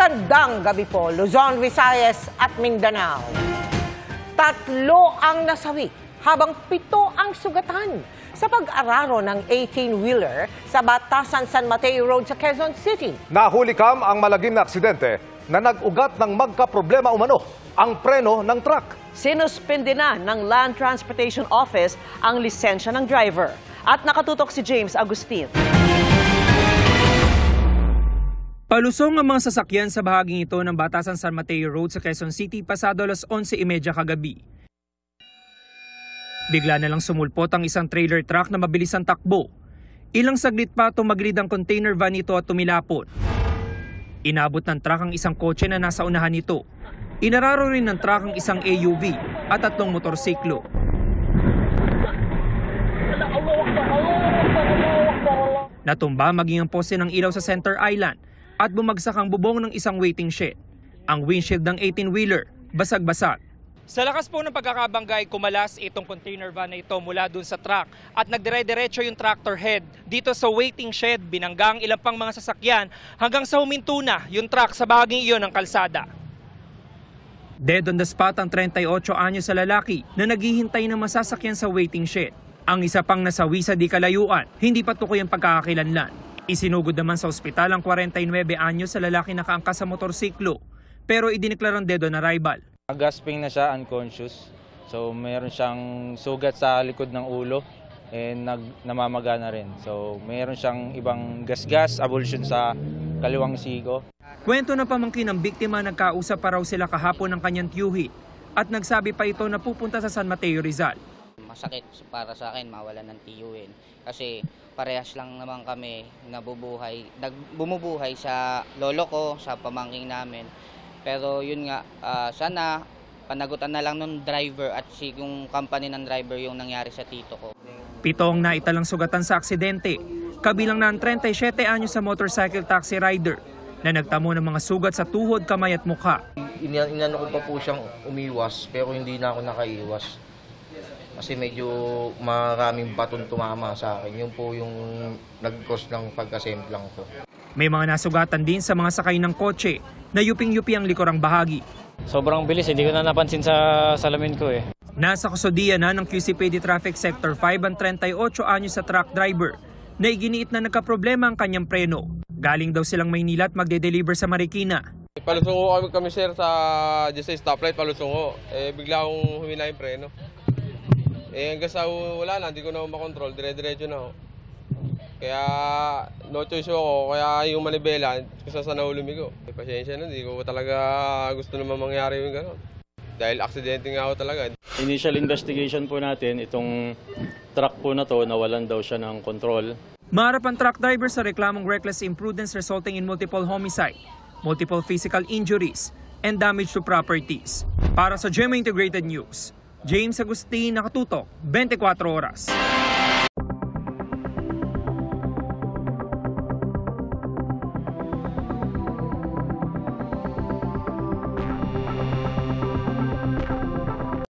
Magandang gabi po, Luzon, Visayas at Mindanao. 3 ang nasawi habang 7 ang sugatan sa pag-araro ng 18-wheeler sa Batasan San Mateo Road sa Quezon City. Nahulikam ang malagim na aksidente na nag-ugat ng magkaproblema umano ang preno ng truck. Sinuspende na ng Land Transportation Office ang lisensya ng driver. At nakatutok si James Agustin. Palusong ang mga sasakyan sa bahaging ito ng Batasan San Mateo Road sa Quezon City pasado alas 11:30 kagabi. Bigla na lang sumulpot ang isang trailer truck na mabilis ang takbo. Ilang saglit pa tumagilid ang container van nito at tumilapon. Inabot ng truck ang isang kotse na nasa unahan nito. Inararo rin ng truck ang isang AUV at 3 motorsiklo. Natumba maging ang poste ng ilaw sa Center Island at bumagsak ang bubong ng isang waiting shed. Ang windshield ng 18-wheeler, basag-basag. Sa lakas po ng pagkakabanggay, kumalas itong container van na ito mula dun sa truck at nagdire-diretso yung tractor head. Dito sa waiting shed, binanggang ilang pang mga sasakyan hanggang sa huminto na yung truck sa bahaging iyon ng kalsada. Dead on the spot ang 38 anyo sa lalaki na naghihintay ng masasakyan sa waiting shed. Ang isa pang nasawi sa di kalayuan, hindi pa tukoy ang pagkakakilanlan. Isinugod naman sa ospital ang 49 anyo sa lalaki nakaangkas sa motorsiklo pero idineklarang dead on arrival. Gasping na siya, unconscious. So mayroon siyang sugat sa likod ng ulo and namamaga na rin. So mayroon siyang ibang gasgas, avulsion sa kaliwang siko. Kwento na pamangkin ng biktima, nagkausap pa raw sila kahapon ng kanyang tiyuhi at nagsabi pa ito na pupunta sa San Mateo, Rizal. Masakit para sa akin mawalan ng tiyuhin kasi parehas lang naman kami bumubuhay sa lolo ko, sa pamangking namin. Pero yun nga, sana panagutan na lang ng driver at yung company ng driver yung nangyari sa tito ko. 7 ang naitalang sugatan sa aksidente, kabilang na ang 37 anyo sa motorcycle taxi rider na nagtamo ng mga sugat sa tuhod, kamay at mukha. Inano ko pa po siyang umiwas pero hindi na ako nakaiwas. Kasi medyo maraming baton tumama sa akin. Yun po yung nag-cause ng pagkasemplang ko. May mga nasugatan din sa mga sakay ng kotse na yuping-yupi ang likurang bahagi. Sobrang bilis, hindi ko na napansin sa salamin ko eh. Nasa kusodiya na ng QCPD Traffic Sector 5 ang 38 anyo sa truck driver na iginiit na nagkaproblema ang kanyang preno. Galing daw silang Maynila at magde-deliver sa Marikina. Palusungo kami sir sa stoplight, palusungo. Bigla akong humina yung preno. Hanggang sa wala na, hindi ko na makontrol, dire-diretso na ako. Kaya no choice ako, kaya yung manibela, kasi sa nahulumi ko. Pasensya na, hindi ko talaga gusto naman mangyari yung gano'n. Dahil aksidente nga ako talaga. Initial investigation po natin, itong truck po na to, nawalan daw siya ng control. Maharap ang truck driver sa reklamong reckless imprudence resulting in multiple homicide, multiple physical injuries, and damage to properties. Para sa GMA Integrated News, James Agustin, nakatutok, 24 oras.